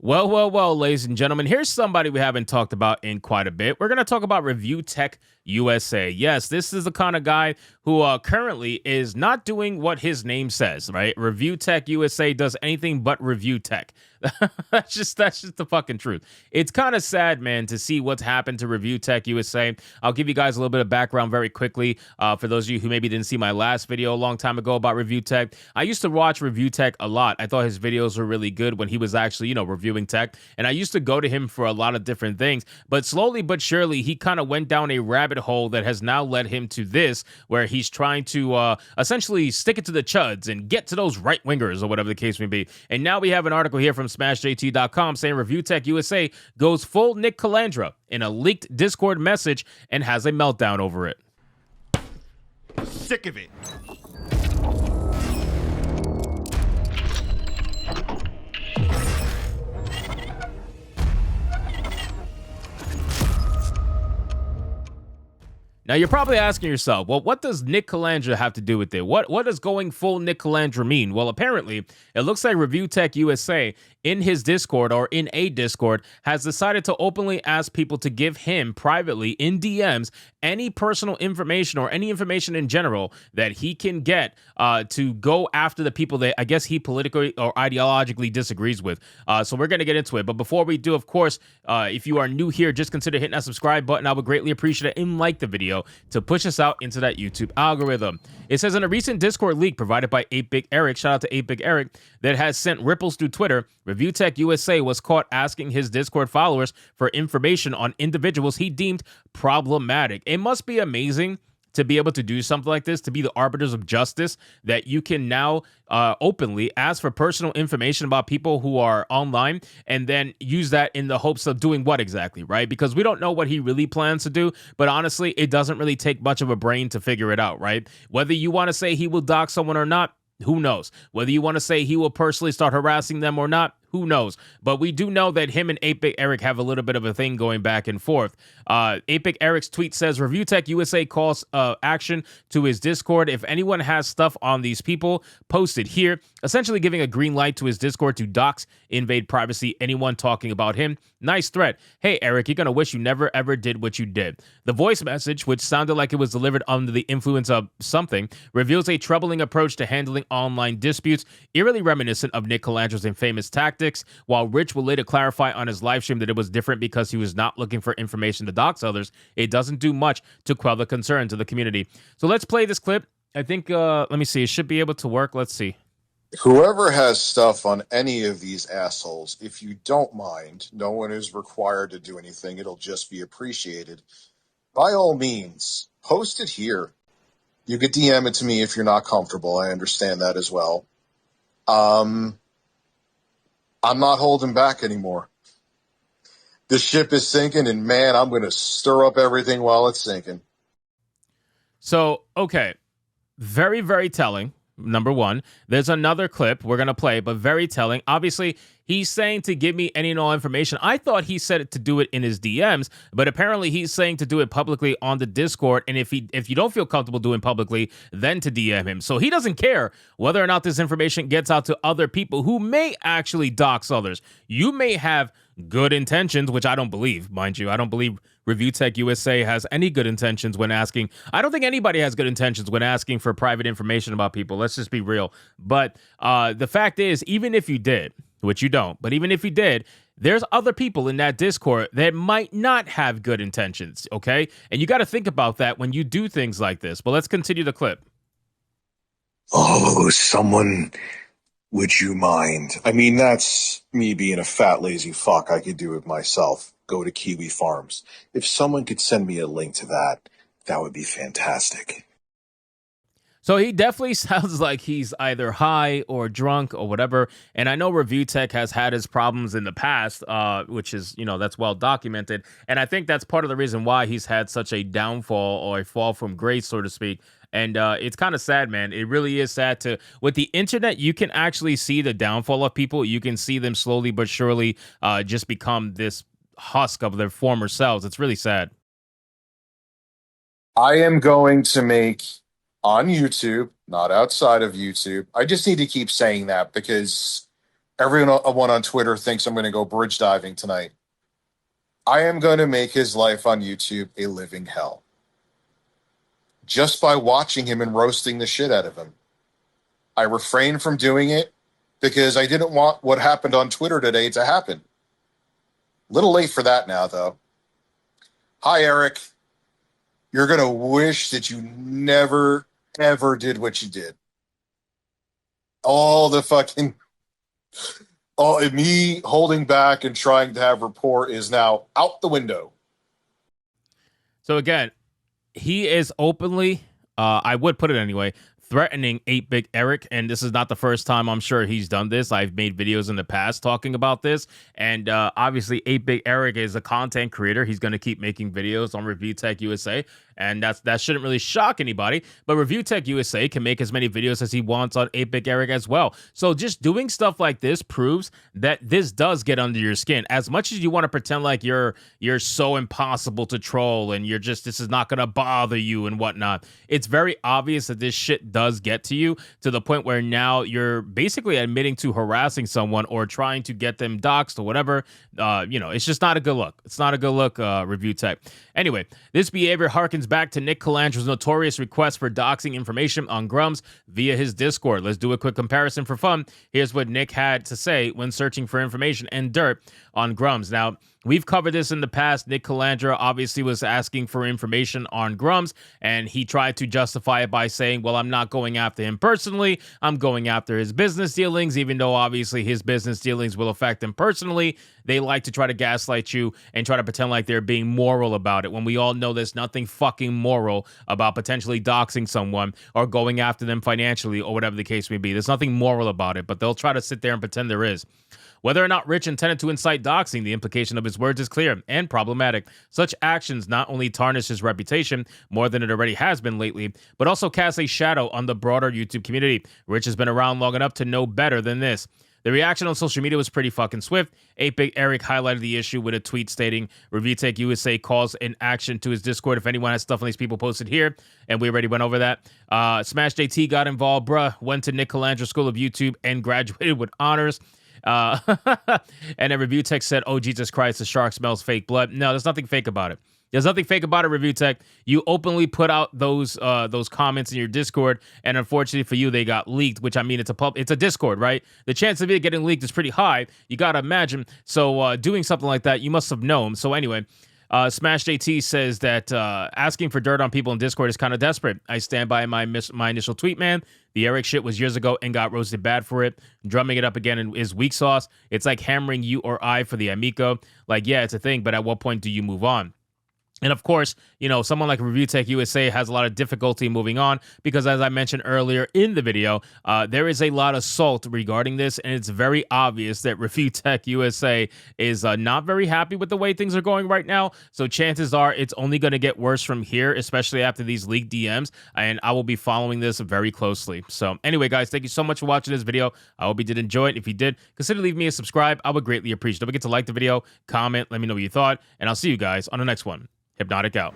Well, ladies and gentlemen, here's somebody we haven't talked about in quite a bit. We're going to talk about Review Tech USA. Yes, this is the kind of guy who currently is not doing what his name says, right? Review Tech USA does anything but review tech. that's just the fucking truth. It's kind of sad, man, to see what's happened to Review Tech USA. I'll give you guys a little bit of background very quickly. For those of you who maybe didn't see my last video a long time ago about Review Tech, I used to watch Review Tech a lot. I thought his videos were really good when he was actually, reviewing tech. And I used to go to him for a lot of different things. But slowly but surely, he kind of went down a rabbit hole that has now led him to this, where he's trying to essentially stick it to the chuds and get to those right wingers or whatever the case may be. And now we have an article here from SmashJT.com saying Review Tech USA goes full Nick Calandra in a leaked Discord message and has a meltdown over it. Sick of it. Now, you're probably asking yourself, well, what does Nick Calandra have to do with it? What does going full Nick Calandra mean? Well, apparently, it looks like Review Tech USA in his Discord or in a Discord has decided to openly ask people to give him privately in DMs any personal information or any information in general that he can get to go after the people that I guess he politically or ideologically disagrees with. So we're going to get into it. But before we do, of course, if you are new here, just consider hitting that subscribe button. I would greatly appreciate it and like the video to push us out into that YouTube algorithm. It says in a recent Discord leak provided by 8BitEric, shout out to 8BitEric, that has sent ripples through Twitter, Review Tech USA was caught asking his Discord followers for information on individuals he deemed problematic. It must be amazing to be able to do something like this, to be the arbiters of justice, that you can now openly ask for personal information about people who are online and then use that in the hopes of doing what exactly, right? Because we don't know what he really plans to do, but honestly, it doesn't really take much of a brain to figure it out, right? Whether you want to say he will dox someone or not, who knows? Whether you want to say he will personally start harassing them or not, who knows? But we do know that him and 8BitEric have a little bit of a thing going back and forth. 8BitEric's tweet says, Review Tech USA calls action to his Discord. If anyone has stuff on these people, post it here. Essentially giving a green light to his Discord to dox, invade privacy, anyone talking about him. Nice threat. Hey, Eric, you're going to wish you never ever did what you did. The voice message, which sounded like it was delivered under the influence of something, reveals a troubling approach to handling online disputes, eerily reminiscent of Nick Calandra's infamous tactics, while Rich will later clarify on his live stream that it was different because he was not looking for information to dox others. It doesn't do much to quell the concerns of the community. So let's play this clip. I think, let me see, it should be able to work. Let's see. Whoever has stuff on any of these assholes, if you don't mind, no one is required to do anything. It'll just be appreciated. By all means, post it here. You could DM it to me if you're not comfortable. I understand that as well. I'm not holding back anymore. The ship is sinking, and man, I'm going to stir up everything while it's sinking. So, okay. Very, very telling. Number one, there's another clip we're going to play, but very telling. Obviously, he's saying to give me any and all information. I thought he said it to do it in his DMs, but apparently he's saying to do it publicly on the Discord. And if you don't feel comfortable doing publicly, then to DM him. So he doesn't care whether or not this information gets out to other people who may actually dox others. You may have good intentions, which I don't believe, mind you. I don't believe Review Tech USA has any good intentions when asking. I don't think anybody has good intentions when asking for private information about people. Let's just be real. But the fact is, even if you did, which you don't, but even if you did, there's other people in that Discord that might not have good intentions, okay? And you got to think about that when you do things like this. But let's continue the clip. Oh, someone, would you mind? I mean, that's me being a fat, lazy fuck. I could do it myself. Go to Kiwi Farms. If someone could send me a link to that, that would be fantastic. So he definitely sounds like he's either high or drunk or whatever. And I know Review Tech has had his problems in the past, which is, that's well documented. And I think that's part of the reason why he's had such a downfall or a fall from grace, so to speak. And it's kind of sad, man. It really is sad with the internet, you can actually see the downfall of people. You can see them slowly but surely just become this husk of their former selves. It's really sad. I am going to make on YouTube, not outside of YouTube. I just need to keep saying that because Everyone on Twitter thinks I'm going to go bridge diving tonight. I am going to make his life on YouTube a living hell. Just by watching him and roasting the shit out of him. I refrained from doing it because I didn't want what happened on Twitter today to happen. Little late for that now, though. Hi, Eric. You're going to wish that you never, ever did what you did. All the fucking... me holding back and trying to have rapport is now out the window. So again, he is openly, I would put it anyway, threatening 8BitEric, and this is not the first time I'm sure he's done this. I've made videos in the past talking about this, and obviously 8BitEric is a content creator. He's going to keep making videos on ReviewTechUSA, and that shouldn't really shock anybody, but ReviewTechUSA can make as many videos as he wants on 8BitEric as well. So just doing stuff like this proves that this does get under your skin. As much as you want to pretend like you're so impossible to troll and this is not going to bother you and whatnot, it's very obvious that this shit does get to you, to the point where now you're basically admitting to harassing someone or trying to get them doxxed or whatever. It's just not a good look. It's not a good look, Review Tech. Anyway, this behavior harkens back to Nick Calandro's notorious request for doxing information on Grums via his Discord. Let's do a quick comparison for fun. Here's what Nick had to say when searching for information and dirt on Grums. Now, we've covered this in the past. Nick Calandro obviously was asking for information on Grums, and he tried to justify it by saying, well, I'm not going after him personally. I'm going after his business dealings, even though obviously his business dealings will affect him personally. They like to try to gaslight you and try to pretend like they're being moral about it, when we all know there's nothing fucking moral about potentially doxing someone or going after them financially or whatever the case may be. There's nothing moral about it, but they'll try to sit there and pretend there is. Whether or not Rich intended to incite doxing, the implication of his words is clear and problematic. Such actions not only tarnish his reputation more than it already has been lately, but also cast a shadow on the broader YouTube community. Rich has been around long enough to know better than this. The reaction on social media was pretty fucking swift. 8BitEric highlighted the issue with a tweet stating, ReviewTechUSA calls in action to his Discord if anyone has stuff on these people posted here. And we already went over that. SmashJT got involved, bruh. Went to Nick Calandro School of YouTube and graduated with honors. And then Review Tech said, oh, Jesus Christ, the shark smells fake blood. No, there's nothing fake about it. There's nothing fake about it, Review Tech. You openly put out those comments in your Discord, and unfortunately for you, they got leaked, which, I mean, it's a Discord, right? The chance of it getting leaked is pretty high. You got to imagine. So doing something like that, you must have known. So anyway, SmashJT says that asking for dirt on people in Discord is kind of desperate. I stand by my initial tweet, man. The Eric shit was years ago and got roasted bad for it. Drumming it up again is weak sauce. It's like hammering you or I for the Amico. Like, yeah, it's a thing, but at what point do you move on? And of course, someone like ReviewTechUSA has a lot of difficulty moving on because, as I mentioned earlier in the video, there is a lot of salt regarding this, and it's very obvious that ReviewTechUSA is not very happy with the way things are going right now. So chances are it's only going to get worse from here, especially after these leaked DMs, and I will be following this very closely. So anyway, guys, thank you so much for watching this video. I hope you did enjoy it. If you did, consider leaving me a subscribe. I would greatly appreciate it. Don't forget to like the video, comment, let me know what you thought, and I'll see you guys on the next one. Hypnotic out.